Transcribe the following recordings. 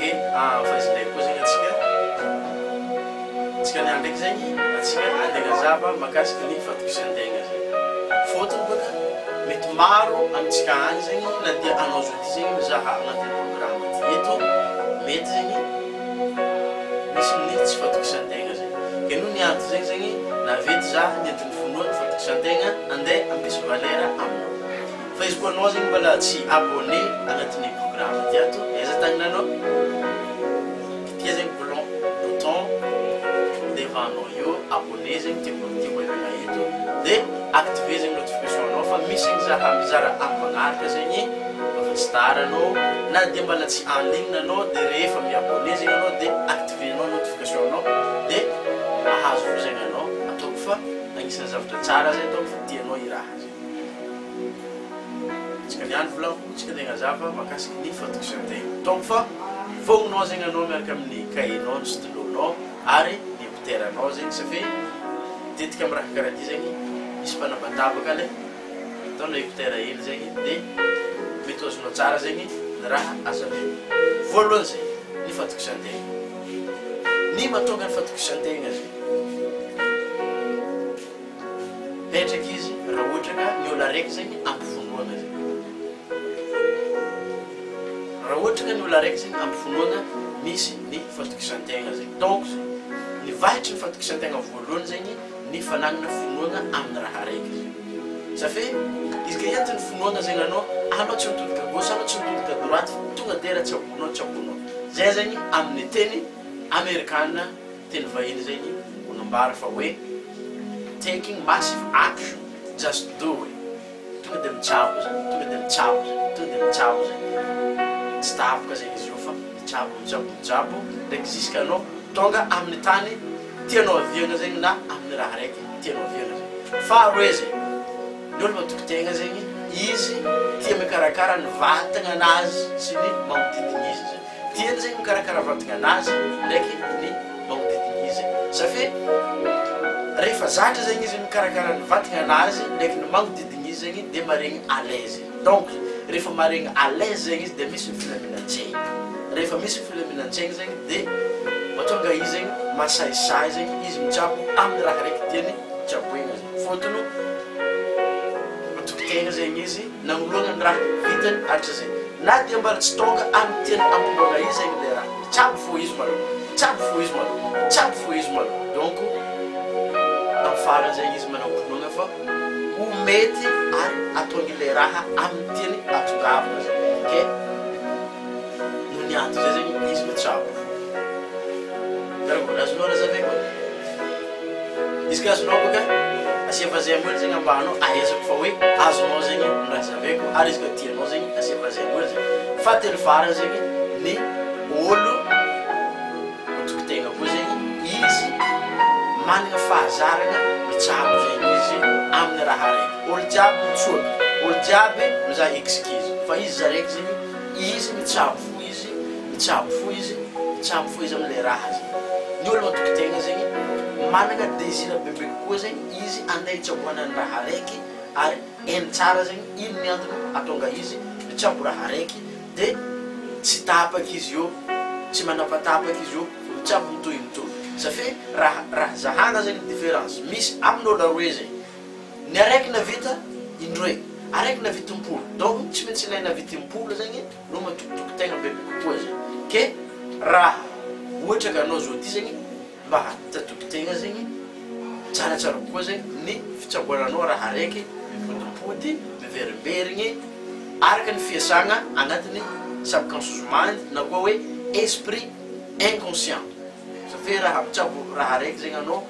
Okay, fazilay koa zegny atsika niany ndraiky zegny atsika antegna zava makasiky ny fatokisan-tegna zegny. Fôtony bôka mety maro amitsika agny zegny na dia anao zao ty zegny mizaha agnatin'ny programme ty eto mety zegny misy ny tsy fatokisan-tegna zegny. Ke noho ny antony zegny zegny navety za nentin'ny voalohany fatokisan-tegna andeha ambesy valera aminao. Fa izy koa anao zegny mbola tsy abonné agnatin'ny programme ty ato, aiza tagnananao? Kitia zegny bouton devant anao io abonné zegny tiako ilana eto de activer zegny notification anao fa misy zegny zaha mizara amin'ny magnaraka zegny efa staranao na dia mbola tsy en ligne anao de rehefa mi-abonné zegny anao de activer-nao notification anao de mahazo zegny anao ataoko fa agnisan'ny zavatra tsara zay ataoko fa tianao i raha zegny. Tsika niany volaniko tsika tegna zava makasiky ny fatokisan-tegna. Donc fa fogninao zegny anao miaraka amin'ny cahier-nao ny stylo-nao ary ny écouteur-nao zegny satria tetika amin'ny raha karaha ty zegny misy mpanabatabaka le ataonao écouteur hely zegny de mety azonao tsara zegny ny raha azaveo. Voalohany zegny ny fatokisan-tegna. Ny mahatonga ny fatokisan-tegna zegny petraka izy raha ohatra ka ny olo araiky zegny ampifonoana zegny. Raha ohatra ka ny olo araiky zegny ampifonoana misy ny fatokisan-tegna zegny. Donc ny vahitry ny fatokisan-tegna voalohany zegny ny fanagnana finoana amin'ny raha araiky zegny. Satria izy ka entin'ny finoana zegny anao tsy mitodika gauche anao tsy mitodika droite tonga dera tsabonao. Zay zegny amin'ny teny amerikana teny vahiny zegny manambara fa hoe taking massive action, just do it. Tonga de mitsabo zegny, tonga de mitsabo zegny. Tsy tapoka zegny izy io fa mitsabo ndraiky ziska anao tonga amin'ny tany tianao aviagna zegny na amin'ny raha raiky tianao aviagna zegny. Faharoe zegny ny olo matoki-tegna zegny izy tia mikarakara ny vatagna anazy sy ny magnodidina izy zegny. Tiany zegny mikarakara vatagna anazy ndraiky ny magnodidina izy. Satria rehefa zatra zegny izy mikarakara ny vatagna anazy ndraiky ny magnodidina izy zegny de maregny à l'aise. Donc rehefa maregny à l'aise zegny izy de misy ny filaminan-tsaigny. Rehefa misy ny filaminan-tsaigny zegny de mahatonga izy zegny masahisahy zegny izy mitsabo amin'ny raha raiky tiany tsaboegna zegny. Fôtony matoki-tegna zegny izy nagnoloana ny raha vitany atra zegny. Na dia mbara tsy tonga amin'ny tiany ampoloana izy zegny le raha. Tsabo fô izy maloha. Donc amin'ny farany zegny izy manam-poloana fa ho mety ary atonga le raha amin'ny tiany atongavana zegny. Ke noho ny antony zay zegny izy mitsabo. Karangola azonao razaveko izy ka azonao boka asia vazy amely zegny ambanao ahaizako fa hoe azonao zegny mirazaveko ary izy ka tianao zegny asia vazy amely zegny. Fahatelo farany zegny ny olo matoki-tegna koa zegny izy manana fahazarana mitsabo zegny izy amin'ny raha raiky. Olo jiaby mitsoaka, olo jiaby mizaha excuse fa izy zaraiky zegny izy mitsabo fo izy amin'le raha zegny. Ny olo matoki-tegna zegny manana désir bebe kokoa zegny izy andeha hitsaboana ny raha raiky ary hainy tsara zegny ino ny antony atonga izy mitsabo raha raiky de tsy tapaka izy io, tsy manapatapaka izy io, mitsabo mitohy. Satria raha zahana zegny différence misy amin'olo aroe zegny. Ny araiky navita indroe, araiky navita impolo. Donc tsy maintsy ilay navita impolo zegny no matokitoki-tegna bebe kokoa zegny. Ke raha ohatra ka anao zao ty zegny mba hatatoki-tegna zegny tsaratsara kokoa zegny ny fitsaboananao raha raiky mipotimpody miverimberigny araka ny fiasagna agnatin'ny subconscious mind na koa hoe esprit inconscient. Satria raha mitsabo raha raiky zegny anao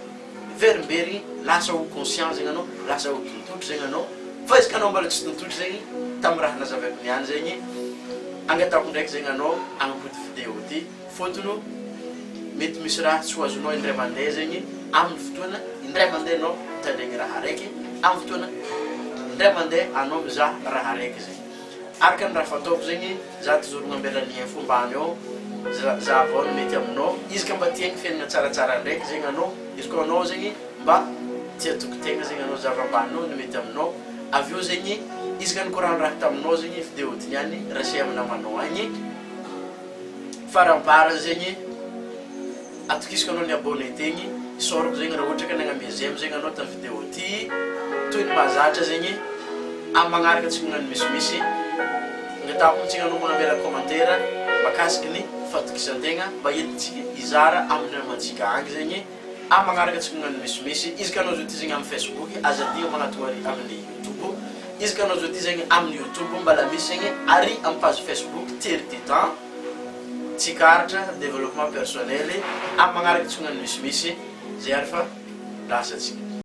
miverimberigny lasa ho conscient zegny anao, lasa ho tontotry zegny anao. Fa izy ka anao mbola tsy tontotry zegny tamin'ny raha nazavako niany zegny angatako ndraiky zegny anao agnapody vidéo ty fôtony mety misy raha tsy ho azonao indray mandeha zegny amin'ny fotoana indray mandeha anao mitandregny raha raiky amin'ny fotoana indray mandeha anao mizaha raha raiky zegny. Araka ny raha fataoko zegny za tozorogna ambelany info mbany ao za avao no mety aminao izy ka mba tiagny fiainana tsaratsara ndraiky zegny anao izy koa anao zegny mba tia toki-tegna zegny anao zava-mbanao no mety aminao. Avy eo zegny izy ka nikorany raha taminao zegny vidéo ty niany rasy amin'ny namanao agny faramparany zegny atokisaka anao ny abonné tegny soroko zegny raha ohatra ka nagname j'aime zegny anao tamin'ny vidéo ty toy ny mahazatra zegny amin'ny magnaraka antsika magnano misimisy ngatapon-tsika anao magnamela commentaire makasiky ny fatokisan-tegna mba entintsika izara amin'ny namantsika agny zegny amin'ny magnaraka antsika magnano misimisy izy ka anao zao ty zegny amin'ny Facebook azadia magnatogna amin'ny YouTube izy ka anao zao ty zegny amin'ny YouTube mbala misy zegny ary amin'ny page Facebook THIERRY Titan tsikaratra développement personnel amin'ny magnaraka antsika magnano misimisy zay ary fa lasa antsika